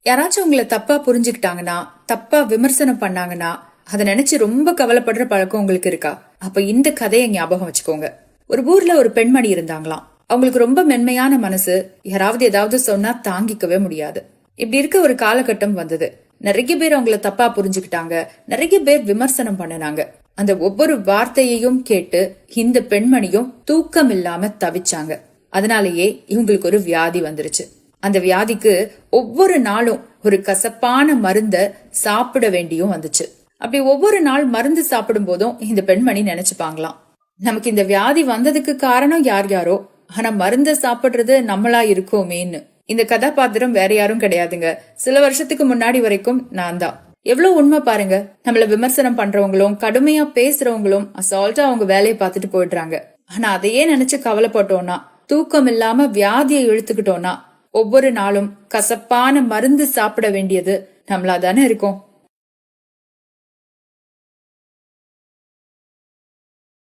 யாராச்சும் உங்களை தப்பா புரிஞ்சுக்கிட்டாங்கன்னா, தப்பா விமர்சனம் பண்ணாங்கன்னா, அதை நினைச்சு ரொம்ப கவலைப்படுற பழக்கம் உங்களுக்கு இருக்கா? அப்ப இந்த கதையை ஞாபகம் வச்சுக்கோங்க. ஒரு ஊர்ல ஒரு பெண்மணி இருந்தாங்களாம். அவங்களுக்கு ரொம்ப மென்மையான மனசு. யாராவது ஏதாவது சொன்னா தாங்கிக்கவே முடியாது. இப்படி இருக்க ஒரு காலகட்டம் வந்தது. நிறைய பேர் அவங்கள தப்பா புரிஞ்சுக்கிட்டாங்க. நிறைய பேர் விமர்சனம் பண்ணினாங்க. அந்த ஒவ்வொரு வார்த்தையையும் கேட்டு இந்த பெண்மணியும் தூக்கம் இல்லாம தவிச்சாங்க. அதனாலேயே இவங்களுக்கு ஒரு வியாதி வந்துருச்சு. அந்த வியாதிக்கு ஒவ்வொரு நாளும் ஒரு கசப்பான மருந்த சாப்பிட வேண்டியும் வந்துச்சு. அப்படி ஒவ்வொரு நாள் மருந்து சாப்பிடும் போதும் இந்த பெண்மணி நினைச்சுப்பாங்களாம், நமக்கு இந்த வியாதி வந்ததுக்கு காரணம் யார் யாரோ, ஆனா மருந்த சாப்பிடுறது நம்மளா இருக்கோமேன்னு. இந்த கதாபாத்திரம் வேற யாரும் கிடையாதுங்க. சில வருஷத்துக்கு முன்னாடி வரைக்கும் நான் தான். எவ்வளவு உண்மை பாருங்க. நம்மள விமர்சனம் பண்றவங்களும் கடுமையா பேசுறவங்களும் அசால்ட்டா அவங்க வேலையை பார்த்துட்டு போயிடுறாங்க. ஆனா அதையே நினைச்சு கவலைப்பட்டோம்னா, தூக்கம் இல்லாம வியாதியை இழுத்துக்கிட்டோம்னா, ஒவ்வொரு நாளும் கசப்பான மருந்து சாப்பிட வேண்டியது நம்மளா தானே இருக்கும்.